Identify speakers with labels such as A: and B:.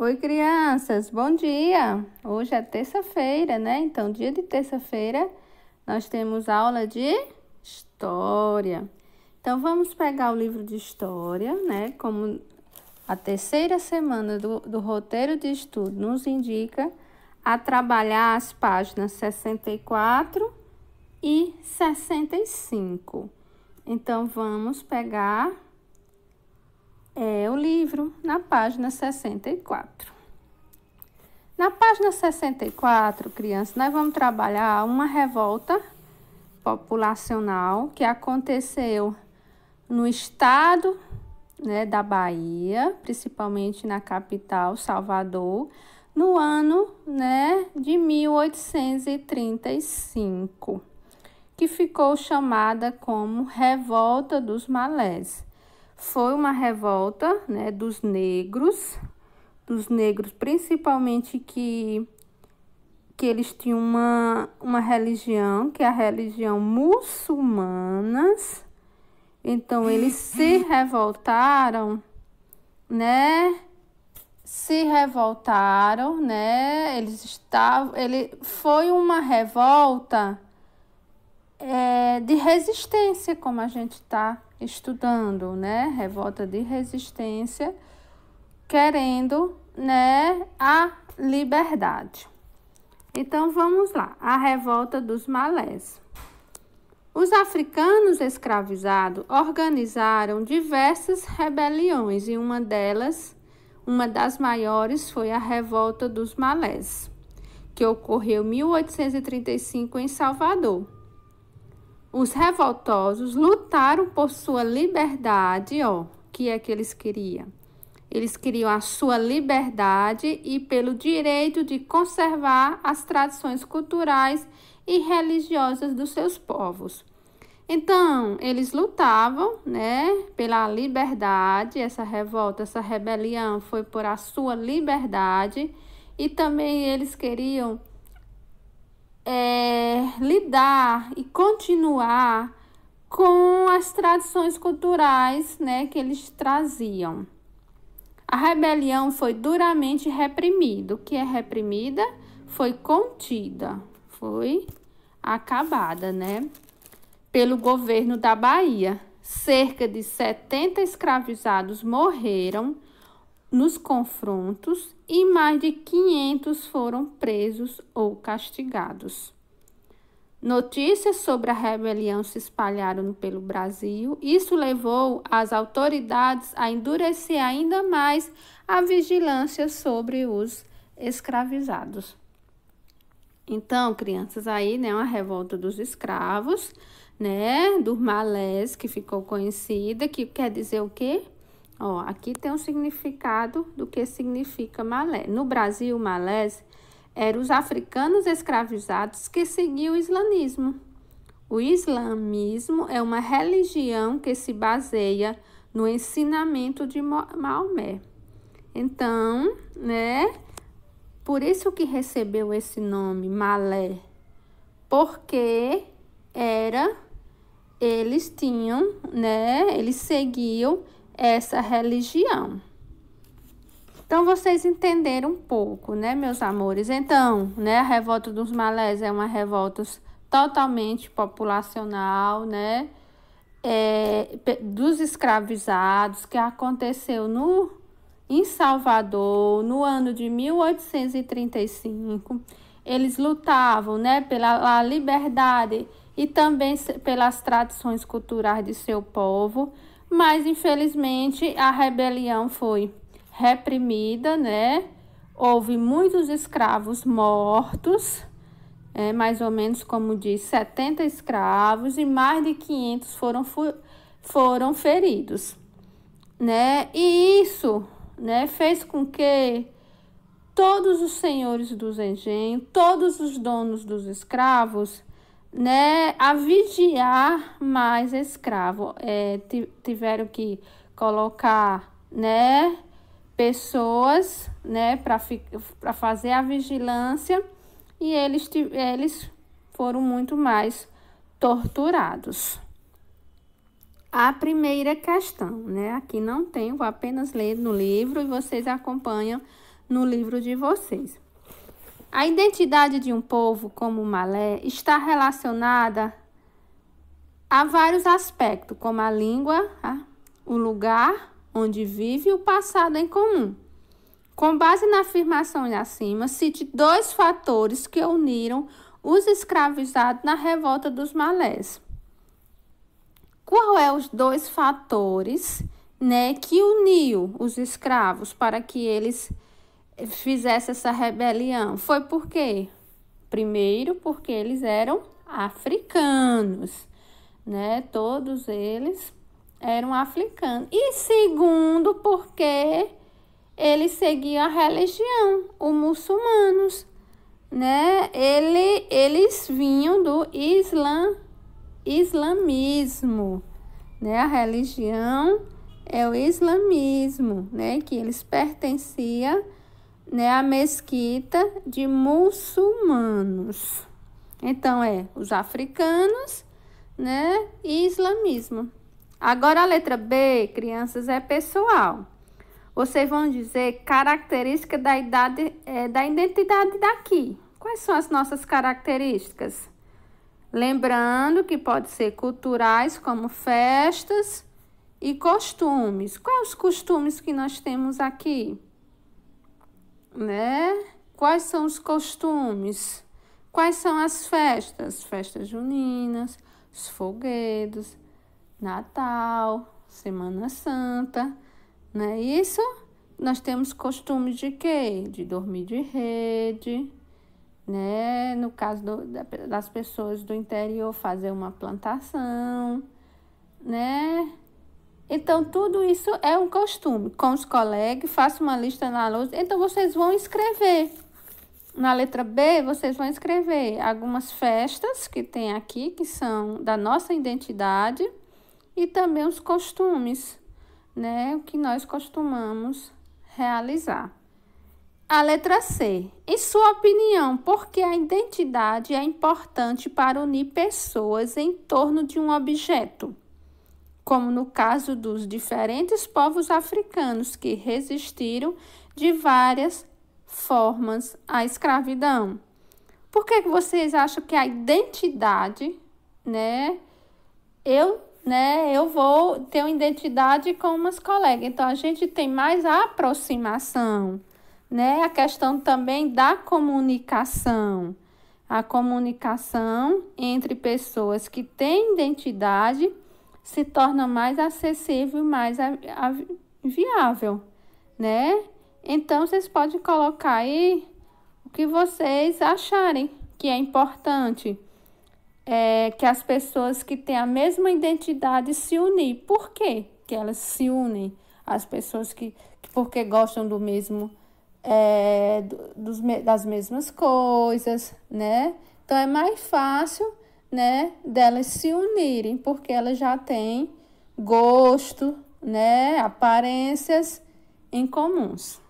A: Oi, crianças, bom dia! Hoje é terça-feira, né? Então, dia de terça-feira, nós temos aula de história. Então, vamos pegar o livro de história, né? Como a terceira semana do roteiro de estudo nos indica a trabalhar as páginas 64 e 65. Então, vamos pegar o livro na página 64. Na página 64, crianças, nós vamos trabalhar uma revolta populacional que aconteceu no estado, né, da Bahia, principalmente na capital, Salvador, no ano, né, de 1835, que ficou chamada como Revolta dos Malés. Foi uma revolta, né, dos negros principalmente que eles tinham uma religião, que é a religião muçulmanas. Então, eles se revoltaram, né? Foi uma revolta de resistência, como a gente está estudando, né? Revolta de resistência, querendo, né, a liberdade. Então, vamos lá. A revolta dos malés. Os africanos escravizados organizaram diversas rebeliões e uma das maiores foi a revolta dos malés, que ocorreu em 1835 em Salvador. Os revoltosos lutaram por sua liberdade, que é que eles queriam? Eles queriam a sua liberdade e pelo direito de conservar as tradições culturais e religiosas dos seus povos. Então, eles lutavam, né, pela liberdade. Essa revolta, essa rebelião foi por a sua liberdade, e também eles queriam lidar e continuar com as tradições culturais, né, que eles traziam. A rebelião foi duramente reprimida. O que é reprimida? Foi contida, foi acabada, né? Pelo governo da Bahia. Cerca de 70 escravizados morreram nos confrontos e mais de 500 foram presos ou castigados. Notícias sobre a rebelião se espalharam pelo Brasil. Isso levou as autoridades a endurecer ainda mais a vigilância sobre os escravizados. Então, crianças, aí, né, uma revolta dos escravos, né, dos malés, que ficou conhecida, que quer dizer o quê? Aqui tem um significado do que significa malé. No Brasil, malés eram os africanos escravizados que seguiam o islamismo. O islamismo é uma religião que se baseia no ensinamento de Maomé. Então, né, por isso que recebeu esse nome, malé, porque eles tinham, né, eles seguiam essa religião. Então, vocês entenderam um pouco, né, meus amores? Então, né, a revolta dos malés é uma revolta totalmente populacional, né, dos escravizados, que aconteceu em Salvador, no ano de 1835. Eles lutavam, né, pela liberdade e também pelas tradições culturais de seu povo, mas, infelizmente, a rebelião foi reprimida, né? Houve muitos escravos mortos, mais ou menos, como diz, 70 escravos, e mais de 500 foram feridos, né? E isso, né, fez com que todos os senhores dos engenhos, todos os donos dos escravos, né, a vigiar mais escravo, tiveram que colocar, né, pessoas, né, para fazer a vigilância, e eles foram muito mais torturados. A primeira questão, né, aqui não tem, vou apenas ler no livro e vocês acompanham no livro de vocês. A identidade de um povo como o Malé está relacionada a vários aspectos, como a língua, o lugar onde vive e o passado em comum. Com base na afirmação acima, cite 2 fatores que uniram os escravizados na revolta dos Malés. Qual é os 2 fatores, né, que uniu os escravos para que eles fizessem essa rebelião? Foi por quê? Primeiro, porque eles eram africanos, né? Todos eles eram africanos. E segundo, porque eles seguiam a religião, os muçulmanos, né? Eles vinham do islamismo, né? A religião é o islamismo, né? Que eles pertenciam, né, à mesquita de muçulmanos. Então, os africanos, né, e islamismo. Agora, a letra B, crianças, é pessoal. Vocês vão dizer característica da identidade daqui. Quais são as nossas características? Lembrando que pode ser culturais, como festas e costumes. Quais os costumes que nós temos aqui? Né? Quais são os costumes? Quais são as festas? Festas juninas, os foguedos, Natal, Semana Santa, não é isso? Nós temos costumes de quê? De dormir de rede, né? No caso das pessoas do interior, fazer uma plantação, né? Então, tudo isso é um costume. Com os colegas, faça uma lista na lousa. Então, vocês vão escrever. Na letra B, vocês vão escrever algumas festas que tem aqui, que são da nossa identidade, e também os costumes, né? O que nós costumamos realizar. A letra C. Em sua opinião, por que a identidade é importante para unir pessoas em torno de um objeto? Como no caso dos diferentes povos africanos que resistiram de várias formas à escravidão. Por que vocês acham que a identidade, né? Eu vou ter uma identidade com umas colegas. Então, a gente tem mais a aproximação, né? A questão também da comunicação. A comunicação entre pessoas que têm identidade se torna mais acessível, mais viável, né? Então, vocês podem colocar aí o que vocês acharem que é importante. Que as pessoas que têm a mesma identidade se unir. Por quê que elas se unem? As pessoas porque gostam do mesmo, das mesmas coisas, né? Então, é mais fácil, né, delas se unirem, porque elas já têm gosto, né, aparências em comuns.